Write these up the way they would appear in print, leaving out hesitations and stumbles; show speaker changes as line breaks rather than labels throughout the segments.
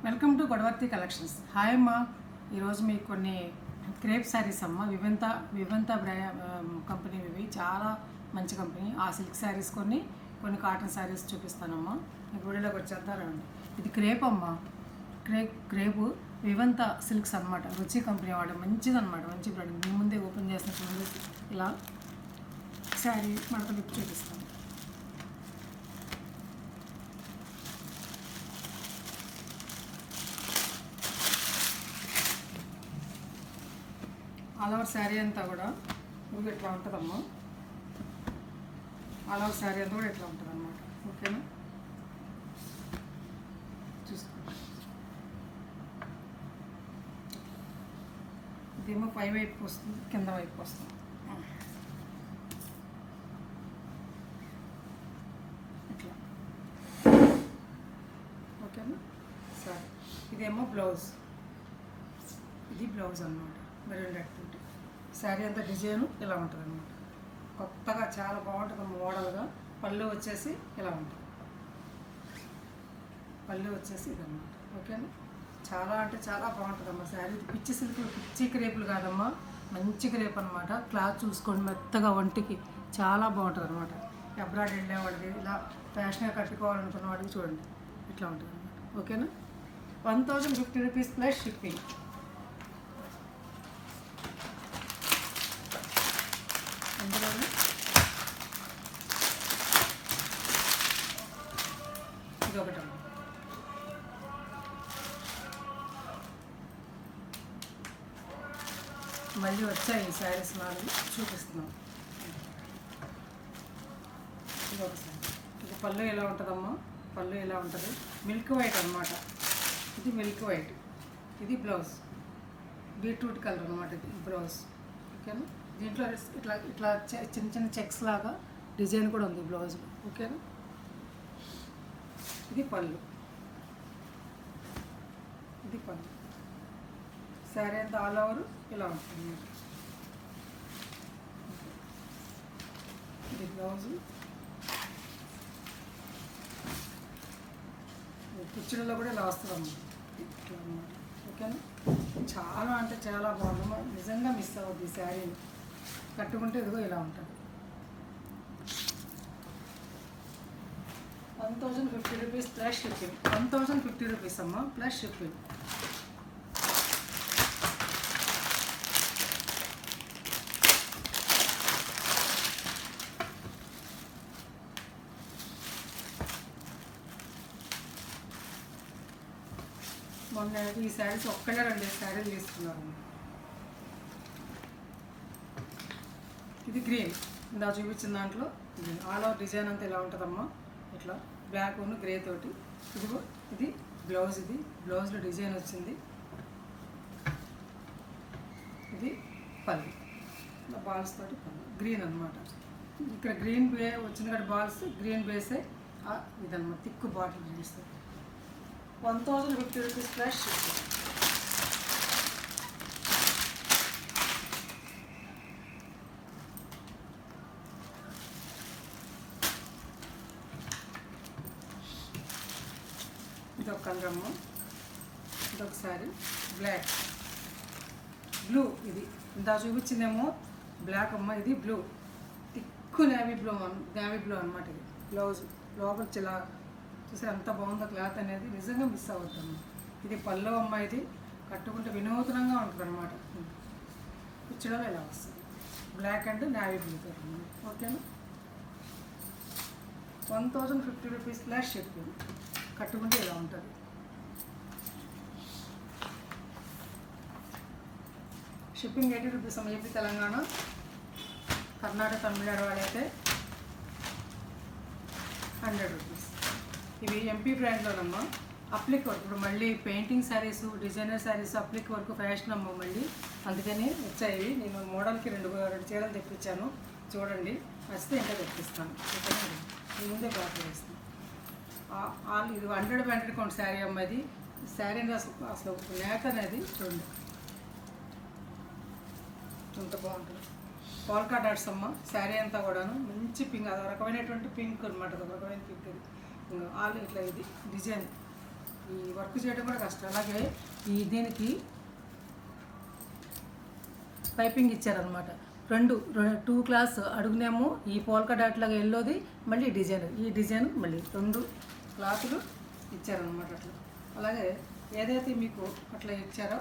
Welcome to Godavarthi collections. Hi అమ్మ, ఈరోజు మీకు కొన్ని క్రేప్ శారీస్ అమ్మ. వివంత కంపెనీ, ఇవి చాలా మంచి కంపెనీ. ఆ సిల్క్ శారీస్ కొన్ని కాటన్ శారీస్ చూపిస్తానమ్మా. మీకు వీడియోలోకి వచ్చేద్దారండి. ఇది క్రేప్ అమ్మ. క్రేపు వివంత సిల్క్స్ అనమాట. రుచి కంపెనీ వాడు మంచిదన్నమాట, మంచి ప్రోడక్ట్. మీ ముందే ఓపెన్ చేసినప్పుడు ఇలా శారీ మడత లిప్ చూపిస్తాను. ఆల్ ఓవర్ శారీ అంతా కూడా ఇది ఇట్లా ఉంటుందమ్మా. ఆల్ ఓవర్ శారీ అంతా కూడా ఇట్లా ఉంటుంది అన్నమాట. ఓకేనా, చూసుకోండి. ఇదేమో పై వైపు వస్తుంది, కింద వైపు వస్తుంది. ఇట్లా ఓకేనా. సరే, ఇదేమో బ్లౌజ్. ఇది బ్లౌజ్ అన్నమాట. మెరూన్ రెడ్ తోటి శారీ అంతా డిజైన్ ఇలా ఉంటుంది అన్నమాట. కొత్తగా చాలా బాగుంటుంది మోడల్గా. పళ్ళు వచ్చేసి ఇలా ఉంటుంది. పళ్ళు వచ్చేసి ఇదన్నమాట. ఓకేనా, చాలా అంటే చాలా బాగుంటుందమ్మా శారీ. పిచ్చి సిల్కులు, పిచ్చి క్రేపులు కాదమ్మా, మంచి క్రేప్ అనమాట. క్లాత్ చూసుకోండి, మెత్తగా ఒంటికి చాలా బాగుంటుంది అనమాట. అబ్రాడ్ వెళ్ళేవాడికి, ఇలా ఫ్యాషన్గా కట్టుకోవాలనుకున్న వాడికి చూడండి ఇట్లా ఉంటుంది అనమాట. ఓకేనా, 1050 రూపీస్ ప్లస్ షిప్పింగ్. అందులో ఇది ఒకటి మళ్ళీ వచ్చాయి ఈ శారీస్ నాలుగు చూపిస్తున్నాం. ఇది ఒకసారి, ఇది పళ్ళు ఎలా ఉంటుందమ్మా. పళ్ళు ఎలా ఉంటుంది, మిల్క్ వైట్ అనమాట. ఇది మిల్క్ వైట్. ఇది బ్లౌజ్, బీట్రూట్ కలర్ అనమాట. ఇది బ్లౌజ్. ఓకేనా, దీంట్లో ఇట్లా ఇట్లా చిన్న చిన్న చెక్స్ లాగా డిజైన్ కూడా ఉంది బ్లౌజ్లో. ఓకేనా, ఇది పళ్ళు. ఇది పళ్ళు. శారీ అంతా ఆల్ ఓవర్ ఇలా ఉంటుంది. ఇది బ్లౌజు. కుర్చీలలో కూడా ఇలా వస్తుందమ్మా. ఇట్లా అన్నమాట. ఓకేనా, చాలా అంటే చాలా బాగుందమ్మా. నిజంగా మిస్ అవ్వద్దు ఈ శారీని. కట్టుకుంటే ఇదిగో ఇలా ఉంటుంది. 1050 రూపీస్ ప్లస్ షిప్పింగ్. 1050 రూపీస్ అమ్మా ప్లస్ షిప్పింగ్. మొన్న ఈ శారీస్ ఒక్కడే 2 శారీలు తీసుకున్నాను. ఇది గ్రీన్, ఇందా చూపించిన దాంట్లో గ్రీన్. ఆల్ ఓవర్ డిజైన్ అంతా ఇలా ఉంటుందమ్మా. ఇట్లా బ్లాక్ ఉన్న గ్రే తోటి. ఇదిగో ఇది బ్లౌజ్. ఇది బ్లౌజ్లో డిజైన్ వచ్చింది. ఇది పళ్ళు, బాల్స్ తోటి పళ్ళు. గ్రీన్ అనమాట. ఇక్కడ గ్రీన్ బే వచ్చింది కదా, బాల్స్ గ్రీన్ బేసే ఇదన్నమాట. థిక్ బాటిల్ చేస్తుంది. 1050 రూపీస్ ప్లస్ షిప్పింగ్. ఇదొక కలర్ అమ్మ. ఇదొకసారి బ్లాక్, బ్లూ. ఇది ఇందా చూపించిందేమో బ్లాక్ అమ్మ. ఇది బ్లూ, థిక్ నేవీ బ్లూ అనమాట. ఇది బ్లౌజ్ లోపల చిలా చూసి ఎంత బాగుందో క్లాత్ అనేది. నిజంగా మిస్ అవుతాము. ఇది పళ్ళు అమ్మ. ఇది కట్టుకుంటే వినూతనంగా ఉంటుంది అనమాట. కుర్చీలో ఇలా వస్తుంది. బ్లాక్ అండ్ నేవీ బ్లూతో. ఓకేనా, 1050 రూపీస్ ప్లస్ షిప్పింగ్. కట్టుకుంటే ఇలా ఉంటుంది. షిప్పింగ్ 80 రూపీస్ అమ్మ. ఏపీ, తెలంగాణ, కర్ణాటక, తమిళనాడు వాళ్ళైతే 100 రూపీస్. ఇవి ఎంపీ బ్రాండ్లోనమ్మా. అప్లిక్ వర్క్. ఇప్పుడు మళ్ళీ painting saris, designer saris, అప్లిక్ work fashion అమ్మ మళ్ళీ. అందుకని వచ్చాయి. నేను మోడల్కి రెండు చీరలు తెప్పించాను. చూడండి, నచ్చితే ఇంకా తెప్పిస్తాను. ఈ ముందే బాగా వేస్తాను. ఇది 100 కౌంట్ శారీ అమ్మ. ఇది శారీ అసలు నేత అనేది చూడండి ఎంత బాగుంటుంది. పోల్కా డాట్స్ అమ్మ. శారీ అంతా కూడాను మంచి పింక్, అది రకమైనటువంటి పింక్ అనమాట. ఒక రకమైన పింక్. ఇది ఆల్ ఇట్లా ఇది డిజైన్ ఈ వర్క్ చేయడం కూడా కష్టం. అలాగే దీనికి పైపింగ్ ఇచ్చారనమాట. టూ క్లాస్ అడుగునేమో ఈ పోల్కా డాట్ లాగా ఎల్లోది, మళ్ళీ ఈ డిజైన్ మళ్ళీ 2 క్లాతులు ఇచ్చారనమాట అట్లా. అలాగే ఏదైతే మీకు అట్లా ఇచ్చారో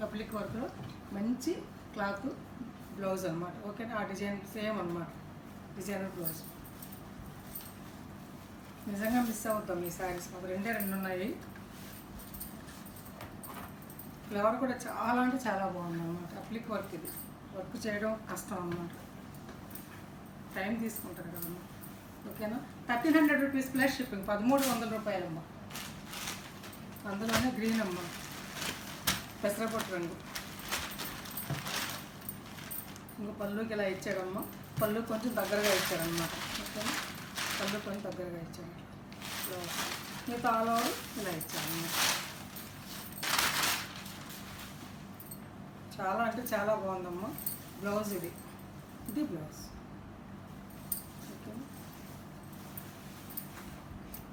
అప్లిక్ వర్క్లో మంచి క్లాత్ బ్లౌజ్ అనమాట. ఓకేనా, ఆ డిజైన్ సేమ్ అనమాట, డిజైనర్ బ్లౌజ్. నిజంగా మిస్ అవుతాం ఈ శారీస్. మాకు 2 ఉన్నాయి. ఫ్లవర్ కూడా చాలా అంటే చాలా బాగుంది అనమాట. అప్లిక్ వర్క్ ఇది. వర్క్ చేయడం కష్టం అన్నమాట, టైం తీసుకుంటుంది కదమ్మా. ఓకేనా, 1300 రూపీస్ ప్లస్ షిప్పింగ్, 1300 రూపాయలమ్మా. అందులోనే గ్రీన్ అమ్మ, పెసరపట్టు రంగు. ఇంకా పళ్ళుకి ఇలా ఇచ్చాడమ్మా. పళ్ళు కొంచెం దగ్గరగా ఇచ్చాడనమాట. ఓకేనా, పళ్ళు కొంచెం దగ్గరగా ఇచ్చాడు. మిగతా ఆల్ ఓవర్ ఇలా ఇచ్చాడన్నమాట. చాలా అంటే చాలా బాగుందమ్మా బ్లౌజ్. ఇది blouse. Okay,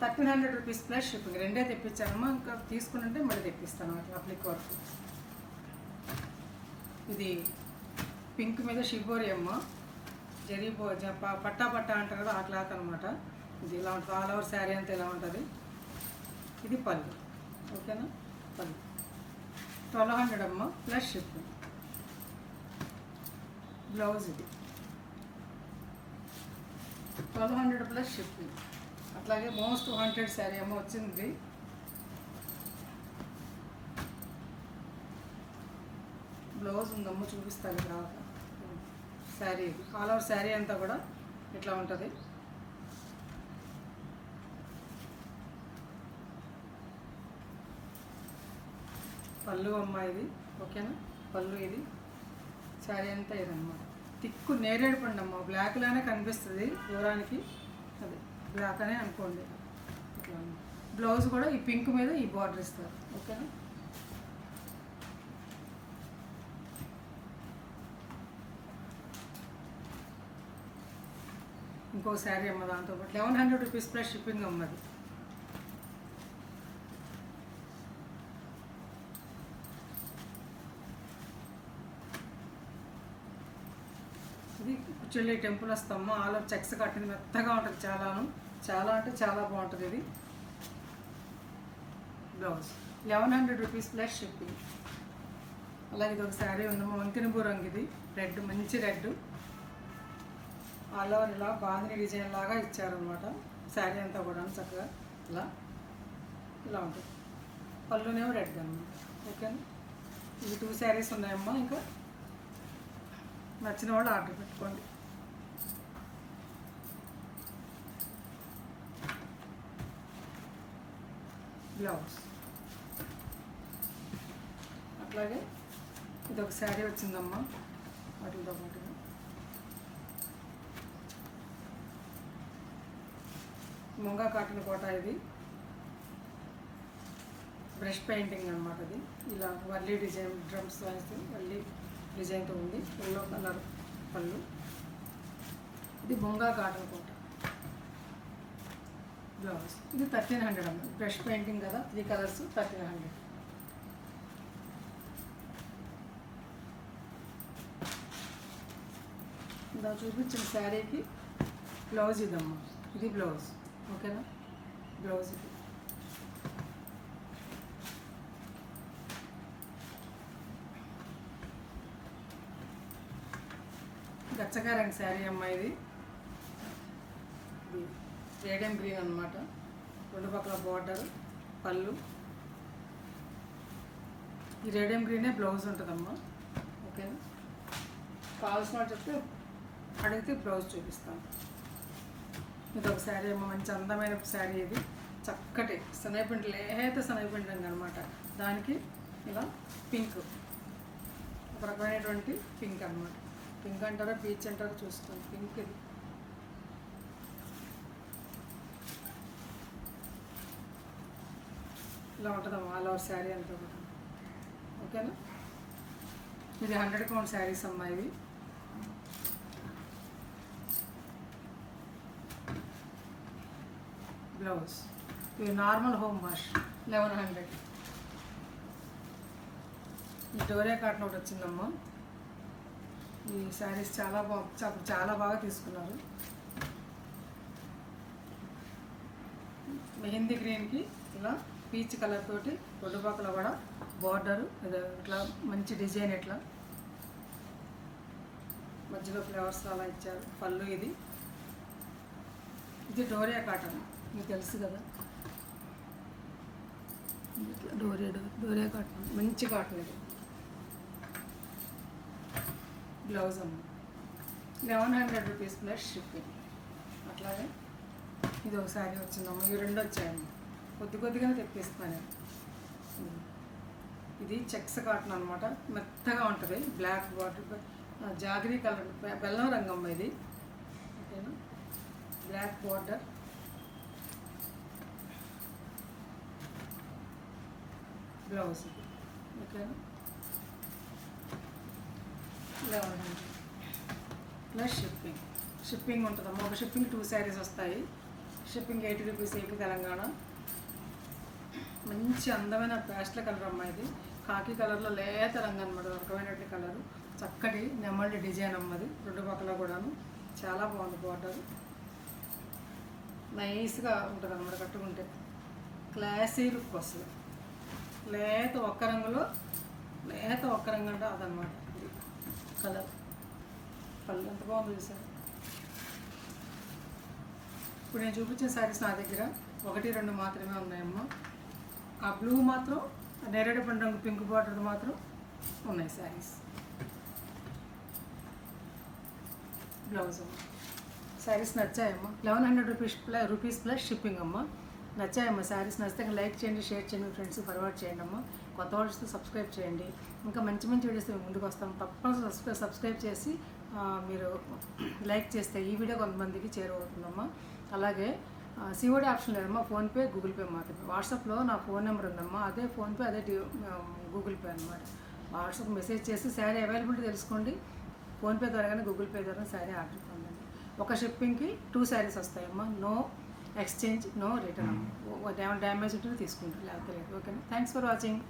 1300 rupees plus shipping. 2 తెప్పించానమ్మా. ఇంకా తీసుకుంటే మళ్ళీ తెప్పిస్తాను అట్లా అప్లిక్ వర్క్. ఇది పింక్ మీద షిబోరి అమ్మ, జరిపో పట్టా అంటారు కదా, ఆ క్లాత్ అనమాట. ఇది ఇలా ఉంటుంది. ఆల్ ఓవర్ శారీ అంతా ఇలా ఉంటుంది. ఇది పళ్ళు. ఓకేనా, పళ్ళు 1200 అమ్మ ప్లస్ షిప్పింగ్. బ్లౌజ్ ఇది 1200 ప్లస్ షిప్పింగ్. అట్లాగే మోస్ట్ వాంటెడ్ శారీ ఏమో వచ్చింది. బ్లౌజ్ ఉందమ్మో, చూపిస్తాను తర్వాత. శారీ ఇది ఆల్ ఓవర్ శారీ అంతా కూడా ఇట్లా ఉంటుంది. పళ్ళు అమ్మ ఇది. ఓకేనా, పళ్ళు ఇది. శారీ అంతా ఇదన్నమాట. తిక్కు నేరేడు పండు అమ్మ, బ్లాక్లానే కనిపిస్తుంది దూరానికి, అది బ్లాక్ అనే అనుకోండి. ఇట్లా బ్లౌజ్ కూడా ఈ పింక్ మీద ఈ బార్డర్ ఇస్తారు. ఓకేనా, ఇంకో శారీ అమ్మ దాంతోపాటు 1100 రూపీస్ ప్లస్ షిప్పింగ్ అమ్మది. ఇది కుచ్చెళ్ళి టెంపుల్ వస్తాము. ఆల్ ఓవర్ చెక్స్ కట్టింది, మెత్తగా ఉంటుంది. చాలా అంటే చాలా బాగుంటుంది ఇది. Blouse 1100 rupees plus shipping. అలాగే ఇది ఒక శారీ ఉందమ్మా, వంకినబూ రంగు. ఇది రెడ్, మంచి రెడ్. ఆల్ ఓవర్ ఇలా బాందిని డిజైన్ లాగా ఇచ్చారనమాట. శారీ అంతా కూడా చక్కగా ఇలా ఉంటుంది. పళ్ళునేమో రెడ్ అనమాట. ఓకేనా, ఇవి 2 శారీస్ ఉన్నాయమ్మా. ఇంకా నచ్చిన వాళ్ళు ఆర్డర్ పెట్టుకోండి. బ్లౌజ్ అట్లాగే ఇది ఒక శారీ వచ్చిందమ్మా వాటితో పాటుగా. ముంగా కాటన్ కోట. ఇది బ్రష్ పెయింటింగ్ అనమాట. అది ఇలా వర్లీ డిజైన్, డ్రమ్స్ వేస్తే వర్లీ డిజైన్తో ఉంది. ఎల్లో కలర్ పళ్ళు. ఇది ముంగా కాటన్ కోట. బ్లౌజ్ ఇది 1300 అమ్మ. బ్రష్ పెయింటింగ్ కదా, 3 కలర్స్, 1300. ఇలా చూపించిన శారీకి బ్లౌజ్ ఇదమ్మా. ఇది బ్లౌజ్. ఓకేనా, బ్లౌజ్ ఇది. గచ్చగా రంగు శారీ అమ్మ. ఇది రేడియం గ్రీన్ అనమాట. 2 పక్కల బార్డర్, పళ్ళు. ఈ రేడియం గ్రీనే బ్లౌజ్ ఉంటుందమ్మా. ఓకేనా, కావాల్సిన చెప్తే అడిగితే బ్లౌజ్ చూపిస్తాను. ఇది ఒక శారీ అమ్మ, మంచి అందమైన శారీ. ఇది చక్కటి శనగపిండి, లేత శనగపిండి అనమాట. దానికి ఇలా పింక్, ఒక రకమైనటువంటి పింక్ అనమాట. పింక్ అంటారా పీచ్ అంటారా చూసుకోండి. పింక్ ఇది. ఇలా ఉంటుందమ్మా ఆల్ ఓవర్ శారీ అంతా కూడా. ఓకేనా, ఇది 100 కౌంట్ శారీస్ అమ్మా. ఇవి బ్లౌజ్. ఇవి నార్మల్ హోమ్ వాష్. 1100. ఈ డోరియా కాటన్ ఒకటి వచ్చిందమ్మా. ఈ శారీస్ చాలా బాగా తీసుకున్నారు. మెహందీ గ్రీన్కి ఇలా పీచ్ కలర్ తోటి రెండు పక్కల కూడా బార్డరు ఇట్లా మంచి డిజైన్, ఇట్లా మధ్యలో ఫ్లవర్స్ అలా ఇచ్చారు. పళ్ళు ఇది డోరియా కాటన్, మీకు తెలుసు కదా. ఇట్లా డోరియా కాటన్, మంచి కాటన్ ఇది. బ్లౌజ్ అమ్మ 1100 రూపీస్ ప్లస్ షిప్పింగ్. అట్లాగే ఇది ఒక శారీ వచ్చిందమ్మ. ఇవి రెండు వచ్చాయమ్మ. కొద్దిగానే తెప్పిస్తాను. ఇది చెక్స్ కాటన్ అనమాట, మెత్తగా ఉంటుంది. బ్లాక్ బార్డర్, జాగరీ కలర్, బెల్లం రంగమ్మ ఇది. ఓకేనా, బ్లాక్ బార్డర్, బ్లౌజ్. ఓకేనా, 1100 ప్లస్ షిప్పింగ్ ఉంటుందమ్మా. ఒక షిప్పింగ్ 2 శారీస్ వస్తాయి. Shipping 80 rupees AP Telangana. మంచి అందమైన ప్యాస్టల్ కలర్ అమ్మ ఇది. కాకి కలర్లో లేత రంగు అనమాట, రకమైనటువంటి కలరు. చక్కటి నెమళ్ళి డిజైన్ అమ్మది, రెండు పక్కల కూడాను. చాలా బాగుంది బార్డర్, నైస్గా ఉంటుంది అన్నమాట. కట్టుకుంటే క్లాసీ లుక్ వస్తుంది. లేత ఒక్క రంగు అంటే అదనమాట. ఇది కలర్, పళ్ళు ఎంత బాగుంది చూసారు. ఇప్పుడు నేను చూపించిన శారీస్ నా దగ్గర 1-2 మాత్రమే ఉన్నాయమ్మా. ఆ బ్లూ మాత్రం, నేరేడు పండు రంగు పింక్ బార్డర్ మాత్రం ఉన్నాయి శారీస్. బ్లౌజ్ అమ్మ. శారీస్ నచ్చాయమ్మా. 1100 రూపీస్ ప్లస్ షిప్పింగ్ అమ్మ. నచ్చాయమ్మా శారీస్. నచ్చితే లైక్ చేయండి, షేర్ చేయండి, ఫ్రెండ్స్ ఫార్వర్డ్ చేయండి అమ్మ. కొత్త వాళ్ళతో సబ్స్క్రైబ్ చేయండి. ఇంకా మంచి వీడియోస్ ముందుకు వస్తాం. తప్పకుండా సబ్స్క్రైబ్ చేసి మీరు లైక్ చేస్తే ఈ వీడియో కొంతమందికి చేరువవుతుందమ్మా. అలాగే సిఓడి ఆప్షన్ లేదమ్మా, ఫోన్పే, గూగుల్ పే మాత్రమే. వాట్సాప్లో నా ఫోన్ నెంబర్ ఉందమ్మా, అదే ఫోన్పే, అదే గూగుల్ పే అనమాట. వాట్సాప్ మెసేజ్ చేసి శారీ అవైలబిలిటీ తెలుసుకోండి. ఫోన్పే ద్వారా కానీ గూగుల్ పే ద్వారా శారీ ఆర్డర్ పొందండి. ఒక షిప్పింగ్కి 2 శారీస్ వస్తాయమ్మా. నో ఎక్స్చేంజ్, నో రిటర్న్ అమ్మ. డ్యామేజ్ ఉంటే తీసుకుంటారు, లేకపోతే లేదు. ఓకేనా, థ్యాంక్స్ ఫర్ వాచింగ్.